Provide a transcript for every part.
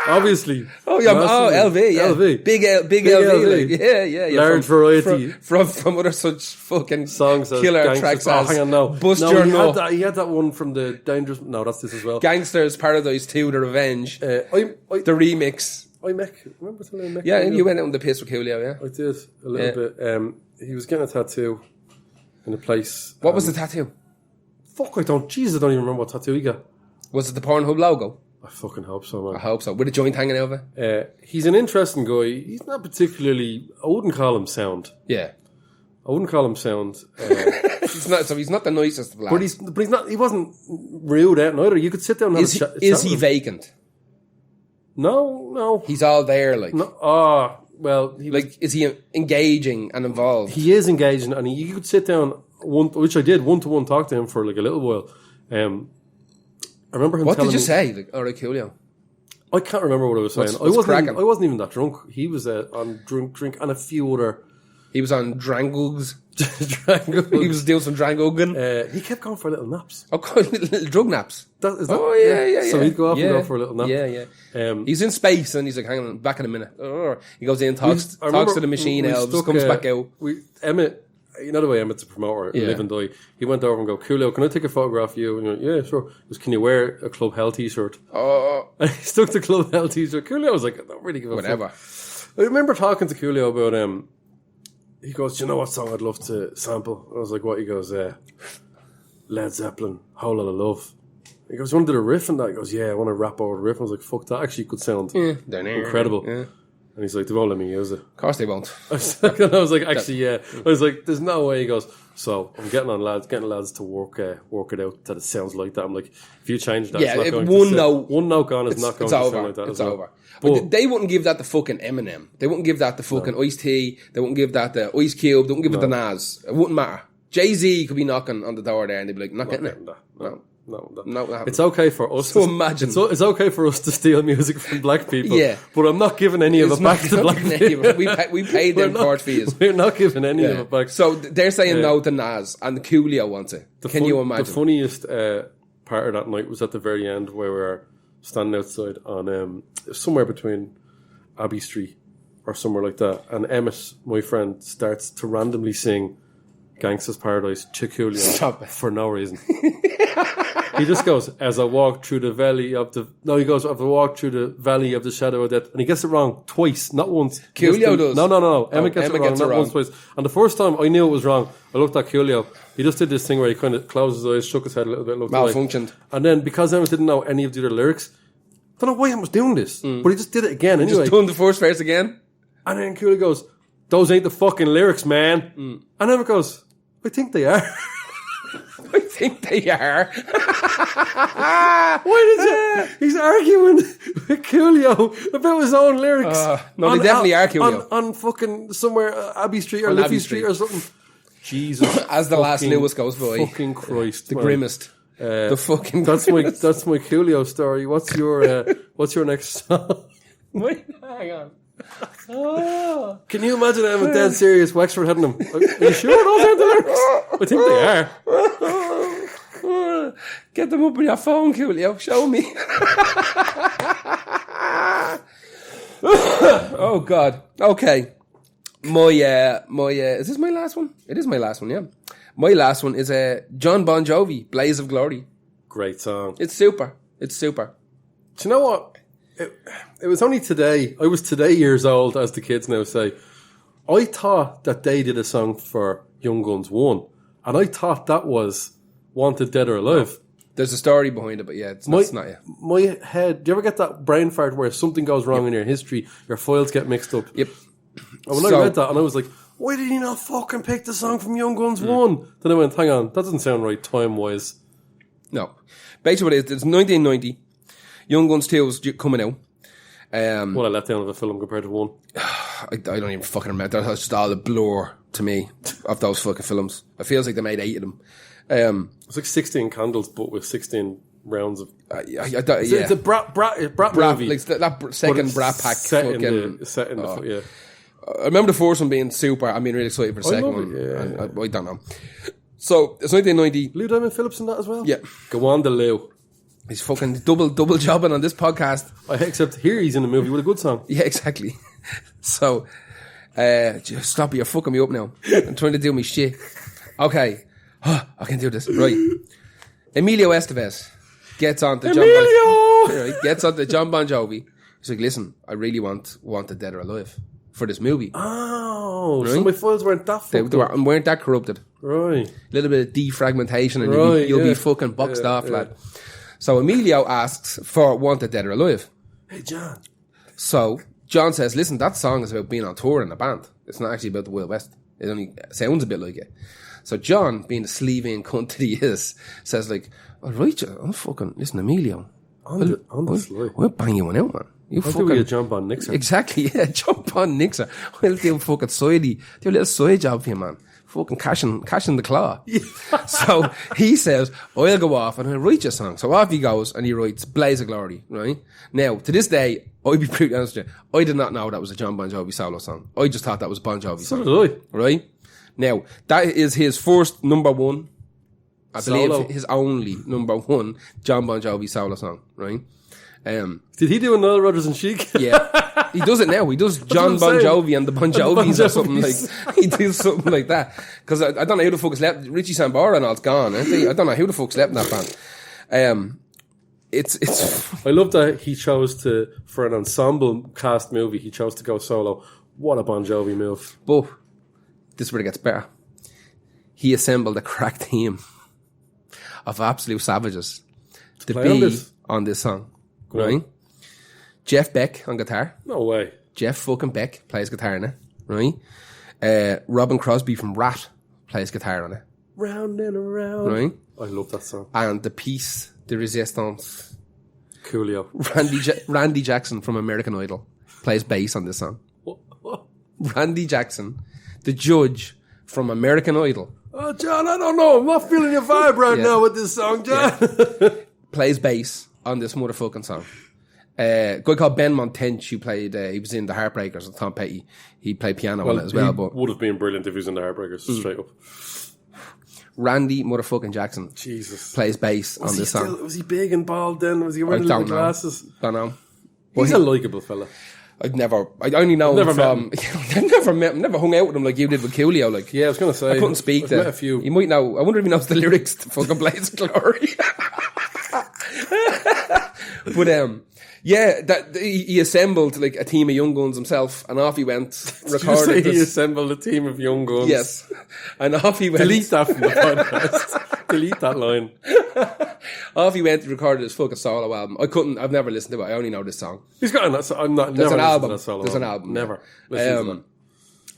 Obviously. Oh yeah, Massively. LV, yeah, LV. big LV, LV. like, yeah. Large variety. from other such fucking Songs as killer Gangsters. tracks Oh, as hang on, no. Bust No, Your he Nut, had that one from the Dangerous... No, that's this as well. Gangsters Paradise 2, The Revenge, The the remix. Remember telling him? Yeah, and you went out on the piss with Coolio, yeah. I did, a little bit. He was getting a tattoo in a place. What was the tattoo? Fuck, I don't even remember what tattoo he got. Was it the Pornhub logo? I fucking hope so, man. I hope so. With a joint hanging over? He's an interesting guy. He's not particularly... I wouldn't call him sound. Yeah. I wouldn't call him sound. He's not the nicest of lads. But he's not... He wasn't rude out either. You could sit down and have a chat. Is he vacant? No. He's all there, like... No. Well... Is he engaging and involved? He is engaging, and you could sit down, which I did, one-to-one talk to him for like a little while. I remember him What telling did you me, say? Like, all right, Coolio. I can't remember what I was saying. I wasn't even that drunk. He was on drink and a few other... He was on Drangugs. He was doing some Drangugan. He kept going for little naps. Oh, little drug naps. Yeah. So he'd go off and go for a little nap. Yeah. He's in space and he's like, hang on, back in a minute. He goes in, talks to the machine elves, comes back out. Emmett, you know the way Emmett's a promoter, Live and Die. He went over and go, Coolio, can I take a photograph of you? And he went, yeah, sure. He goes, can you wear a Club Hell t-shirt? And he stuck the Club Hell t-shirt. Coolio was like, I don't really give a fuck. I remember talking to Coolio about, he goes, do you know what song I'd love to sample? I was like, what? He goes, Led Zeppelin, Whole Lotta Love. He goes, you want to do the riff and that? He goes, yeah, I want to rap over the riff. I was like, fuck, that actually could sound incredible. Yeah. And he's like, they won't let me use it. Of course they won't. I was like, actually, yeah. I was like, there's no way. He goes, so I'm getting lads to work it out that it sounds like that. I'm like, if you change that, it's not going one note gone is not going to sound like that. It's over. But they wouldn't give that to fucking Eminem. They wouldn't give that to fucking Ice-T. They wouldn't give that to Ice Cube. They wouldn't give it to Nas. It wouldn't matter. Jay-Z could be knocking on the door there and they'd be like, not getting it. No, it's okay for us. So imagine it's okay for us to steal music from black people. Yeah, but I'm not giving any of it back to black people. We paid them court fees. We're not giving any of it back. So they're saying no to Nas, and Coolio wants it. Can you imagine? The funniest part of that night was at the very end, where we were standing outside on somewhere between Abbey Street or somewhere like that, and Emmett, my friend, starts to randomly sing "Gangsta's Paradise" to Coolio for no reason. He just goes, as I walk through the valley of the... No, he goes, as I walk through the valley of the shadow of death. And he gets it wrong twice, not once. Coolio does? No. Emmett gets it wrong, not once, twice. And the first time I knew it was wrong, I looked at Coolio. He just did this thing where he kind of closed his eyes, shook his head a little bit. Malfunctioned. And then, because Emmett didn't know any of the other lyrics, I don't know why Emmett was doing this, but he just did it again anyway. Just doing the first verse again? And then Coolio goes, those ain't the fucking lyrics, man. And Emmett goes, I think they are. I think they are. Why did you? He's arguing with Coolio about his own lyrics. No, they definitely are Coolio. On fucking somewhere, Abbey Street or Liffey Street or something. Jesus. As the last Lewis goes by. Fucking Christ. The grimmest. The fucking that's my Coolio story. What's your next song? Wait, hang on. Can you imagine him dead serious Wexford hitting him? Are you sure those aren't the lyrics? I think they are. Get them up on your phone, Coolio. Show me. Oh God. Okay. My is this my last one? It is my last one, yeah. My last one is John Bon Jovi, Blaze of Glory. Great song. It's super. Do you know what? It was only today. I was today years old, as the kids now say. I thought that they did a song for Young Guns 1, and I thought that was Wanted Dead or Alive. There's a story behind it, but yeah, it's not yet. My head, do you ever get that brain fart where something goes wrong in your history, your files get mixed up? Yep. And when I read that, and I was like, why did he not fucking pick the song from Young Guns 1? Then I went, hang on, that doesn't sound right time-wise. No. Basically what it is, it's 1990. Young Guns 2 was coming out. What a letdown of a film compared to 1. I don't even fucking remember. That's just all a blur to me of those fucking films. It feels like they made 8 of them. It's like 16 candles, but with 16 rounds of... It's a brat movie. Like that second Brat Pack. Set in the yeah. I remember the first one being super. I'm being really excited for the second one. Yeah. I don't know. So, it's 1990. Lou Diamond Phillips in that as well? Yeah. Go on, the Lou. He's fucking double jobbing on this podcast. Except here he's in a movie with a good song. Yeah, exactly. So, just stop it, you're fucking me up now. I'm trying to do my shit. Okay. I can do this. Right. Emilio Estevez gets on to John Bon Jovi. He's like, listen, I really want Wanted Dead or Alive for this movie. Oh, right? So my files weren't that fucked they weren't that corrupted. Right. A little bit of defragmentation and you'll be fucking boxed off, lad. So Emilio asks for Wanted Dead or Alive. Hey, John. So John says, listen, that song is about being on tour in a band. It's not actually about the Wild West. It only sounds a bit like it. So John, being the sleeving cunt that he is, says like, all right, I'm fucking, listen, Emilio. We'll bang you one out, man. I'll do a jump on Nixer. Exactly, yeah, jump on Nixer. I'll do a fucking do a little side job for you, man. Fucking cashing the claw. Yeah. So he says, I'll go off and I'll write your song. So off he goes and he writes Blaze of Glory, right? Now, to this day, I'll be pretty honest with you, I did not know that was a John Bon Jovi solo song. I just thought that was Bon Jovi song. So did I. Right? Now, that is his first number one, I believe his only number one John Bon Jovi solo song, right? Did he do another Rodgers and Chic? Yeah. He does it now. He does John Bon Jovi and the Bon Jovis or something like, he does something like that. Cause I don't know who the fuck slept, Richie Sambora and all's gone, aren't they? I don't know who the fuck slept in that band. It's I love that he chose to, for an ensemble cast movie, he chose to go solo. What a Bon Jovi move. But this is where it gets better. He assembled a crack team of absolute savages to be on this song. Right? Jeff Beck on guitar. No way. Jeff fucking Beck plays guitar on it. Right? Robin Crosby from Rat plays guitar on it. Round and around. Right? I love that song. And the piece de resistance. Coolio. Randy Jackson from American Idol plays bass on this song. What? Randy Jackson, the judge from American Idol. Oh, John, I don't know. I'm not feeling your vibe right now with this song, John. Yeah. Plays bass on this motherfucking song. A guy called Ben Montench, who played, he was in the Heartbreakers with Tom Petty. He played piano on it as well. But would have been brilliant if he was in the Heartbreakers, straight up. Randy motherfucking Jackson plays bass on this song. Was he big and bald then? Was he wearing little glasses? Don't know. He's a likeable fella. I only know him from, I've never hung out with him like you did with Coolio. Like, yeah, I was going to say. I couldn't speak to met a few. You might know, I wonder if he knows the lyrics to fucking Blaze of Glory. But, yeah, that he assembled like a team of young guns himself, and off he went. Recorded. He assembled a team of young guns. Yes, and off he went. Delete that from the podcast. Delete that line. Off he went. Recorded his fucking solo album. I've never listened to it. I only know this song. He's got I'm not. There's never an album. To that solo There's an album. Never. Listen to that.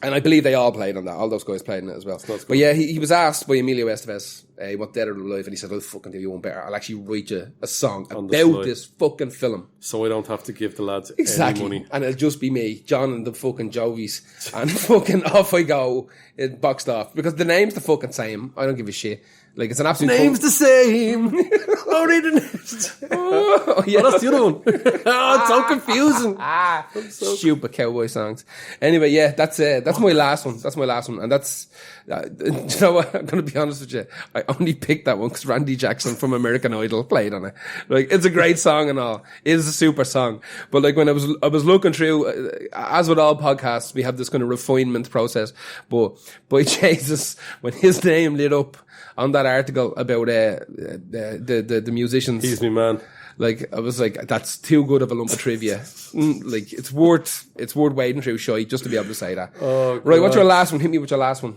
And I believe they all played on that. All those guys played on it as well. But yeah, he was asked by Emilio Estevez, what Dead or Alive, and he said, I'll fucking do you one better. I'll actually write you a song about this fucking film. So I don't have to give the lads any money. And it'll just be me, John and the fucking Jovies. And fucking off I go, it boxed off. Because the name's the fucking same. I don't give a shit. Like, it's an absolute... Name's the same. Only the names. Oh, yeah. Oh, that's the other one. Oh, it's so confusing. Stupid cowboy songs. Anyway, yeah, that's my last one. That's my last one. And that's... you know what? I'm going to be honest with you. I only picked that one because Randy Jackson from American Idol played on it. Like, it's a great song and all. It is a super song. But like, when I was looking through, as with all podcasts, we have this kind of refinement process. But by Jesus, when his name lit up on that article about the musicians. He's me, man. Like, I was like, that's too good of a lump of trivia. Like, it's worth wading through shy just to be able to say that. Oh, right, what's your last one? Hit me with your last one.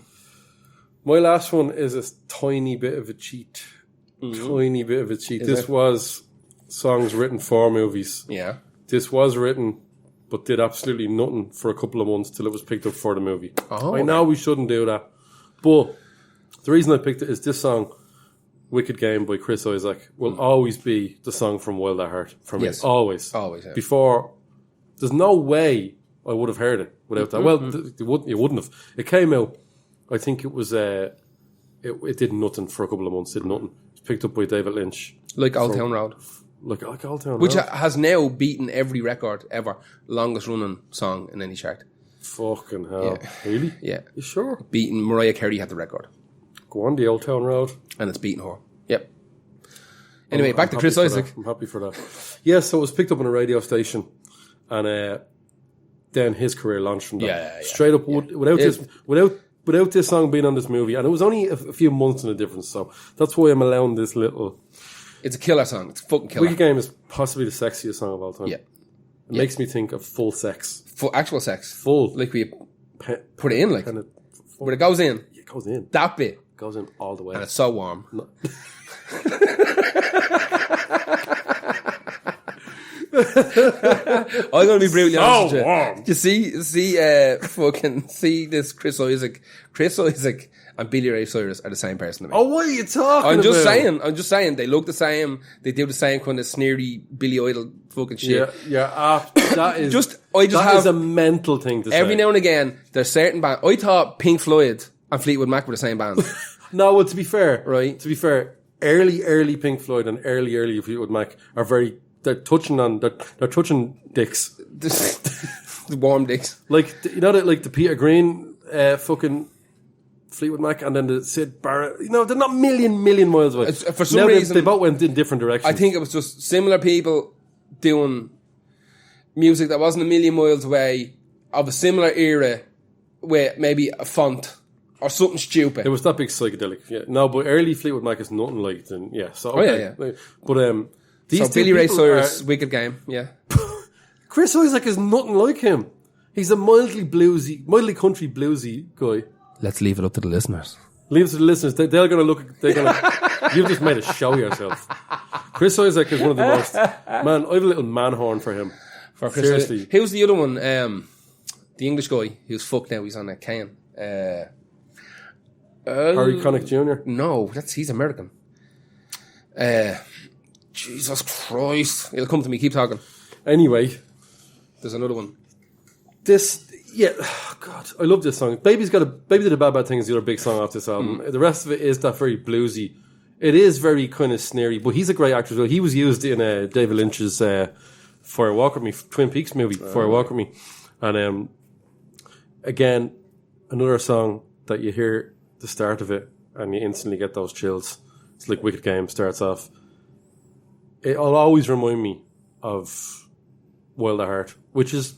My last one is a tiny bit of a cheat. Tiny bit of a cheat. This was songs written for movies. Yeah. This was written, but did absolutely nothing for a couple of months till it was picked up for the movie. Oh, I know we shouldn't do that, but the reason I picked it is this song, Wicked Game by Chris Isaak, will always be the song from Wild at Heart for me. Yes. Always. Always, yeah. Before, there's no way I would have heard it without that. Well, you wouldn't have. It came out, I think it was, it did nothing for a couple of months, did nothing. It was picked up by David Lynch. Like Old Town Road. Like Old Town Road. Which has now beaten every record ever. Longest running song in any chart. Fucking hell. Yeah. Really? Yeah. You sure? Beaten, Mariah Carey had the record. Go on, the Old Town Road. And it's beaten her. Yep. Anyway, back to Chris Isaak. I'm happy for that. Yeah, so it was picked up on a radio station, and then his career launched from that. Straight up, without this song being on this movie, and it was only a few months in the difference, so that's why I'm allowing this little... It's a killer song. It's a fucking killer. Wicked Game is possibly the sexiest song of all time. Yeah. It makes me think of full sex. Full actual sex. Full. Like we put it in, like. Where it goes in. It goes in. That bit. It goes in all the way. And it's so warm. No. I'm going to be brutally honest with you. Warm. You see this Chris Isaak. Chris Isaak and Billy Ray Cyrus are the same person to me. Oh, what are you talking I'm just about? saying. They look the same. They do the same kind of sneery Billy Idol fucking shit. That is that is a mental thing to say. Every now and again, there's certain bands. I thought Pink Floyd and Fleetwood Mac were the same band. No, well, to be fair, right? To be fair, early Pink Floyd and early Fleetwood Mac are very. They're touching dicks. The warm dicks. Like you know that, like the Peter Green fucking Fleetwood Mac, and then the Sid Barrett. You know, they're not million miles away. For some reason, they both went in different directions. I think it was just similar people doing music that wasn't a million miles away of a similar era with maybe a font or something stupid. It was that big psychedelic. Yeah, no, but early Fleetwood Mac is nothing like then. Yeah, so okay. But these so Billy Ray Cyrus, Wicked Game. Yeah. Chris Isaak is nothing like him. He's a mildly country bluesy guy. Let's leave it up to the listeners. Leave it to the listeners. They're going to look. You've just made a show yourself. Chris Isaak is one of the most. Man, I have a little man horn for him. For Chris seriously. Who's the other one? The English guy who's fucked now. He's on a can. Harry Connick Jr. No, he's American. Jesus Christ. It'll come to me. Keep talking. Anyway. There's another one. God, I love this song. Baby Did a Bad Thing is the other big song off this album. The rest of it is that very bluesy. It is very kind of sneery, but he's a great actor as well. He was used in David Lynch's Fire Walk With Me, Twin Peaks movie, Fire Walk With Me. And again, another song that you hear the start of it and you instantly get those chills. It's like Wicked Game starts off. It'll always remind me of Wild at Heart, which is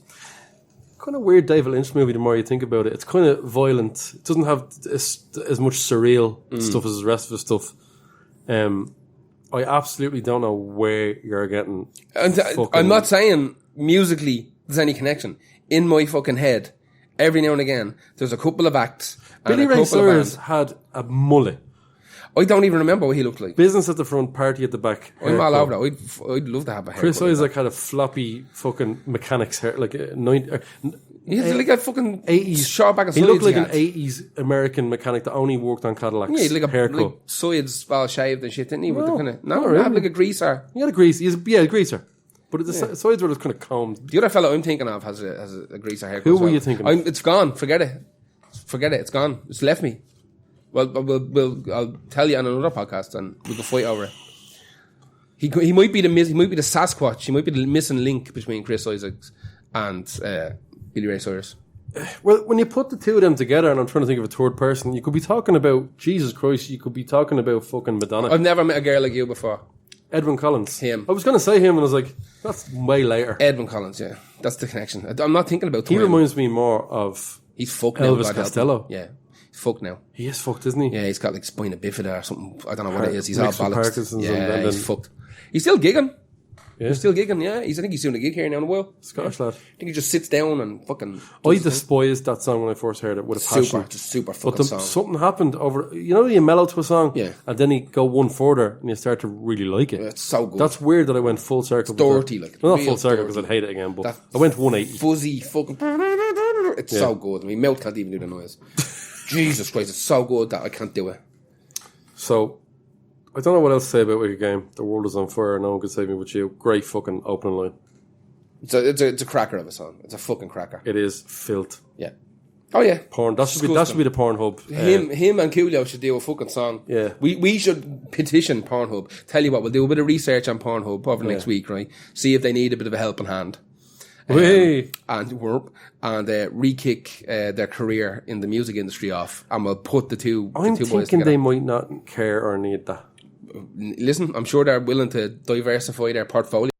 kind of weird David Lynch movie the more you think about it. It's kind of violent. It doesn't have as much surreal stuff as the rest of the stuff. I absolutely don't know where you're getting. And I'm not saying musically there's any connection. In my fucking head, every now and again, there's a couple of acts. Billy Ray Cyrus had a mullet. I don't even remember what he looked like. Business at the front, party at the back. I'm all over that. I'd love to have a haircut. Chris Isaak had a floppy fucking mechanic's hair, like a like a fucking 80s short back and sides. He looked like an 80s American mechanic that only worked on Cadillacs. Yeah, like a haircut. Like sides well shaved and shit, didn't he? No, really. Had like a greaser. He had a grease. A greaser. But the sides were just kind of combed. The other fellow I'm thinking of has a greaser haircut. Who were you thinking of? It's gone. Forget it. It's gone. It's left me. Well, I'll tell you on another podcast, and we can fight over it. He might be the Sasquatch. He might be the missing link between Chris Isaak and Billy Ray Cyrus. Well, when you put the two of them together, and I'm trying to think of a third person, you could be talking about Jesus Christ. You could be talking about fucking Madonna. I've never met a girl like you before. Edwyn Collins. Him. I was going to say him, and I was like, that's way later. Edwyn Collins, yeah, that's the connection. I'm not thinking about. He reminds me more of he's fucked Elvis now, Costello. Yeah. Fucked now. He is fucked, isn't he? Yeah, he's got like spina bifida or something. I don't know what it is. He's all bollocks. Parkinson's and he's fucked. He's still gigging. Yeah. He's still gigging, yeah. I think he's doing a gig here now in a while. Scottish lad. I think he just sits down and fucking... I despised that song when I first heard it with a passion. It's a super fucking song. Something happened over... You know, you mellow to a song, yeah, and then you go one further and you start to really like it. Yeah, it's so good. That's weird that I went full circle. It's dirty, like... Well, not full circle because I'd hate it again, but I went 180. Fuzzy fucking... It's so good. My mouth can't even do the noise. Jesus Christ, it's so good that I can't do it. So... I don't know what else to say about Wicked Game. The world is on fire. No one could save me but you. Great fucking opening line. It's a cracker of a song. It's a fucking cracker. It is filth. Yeah. Oh yeah. Porn. That should be the Pornhub. Him and Coolio should do a fucking song. Yeah. We should petition Pornhub. Tell you what, we'll do a bit of research on Pornhub over next week, right? See if they need a bit of a helping hand. And re-kick their career in the music industry off, and we'll put the two. I'm boys thinking together. they might not care or need that. listen, I'm sure they're willing to diversify their portfolio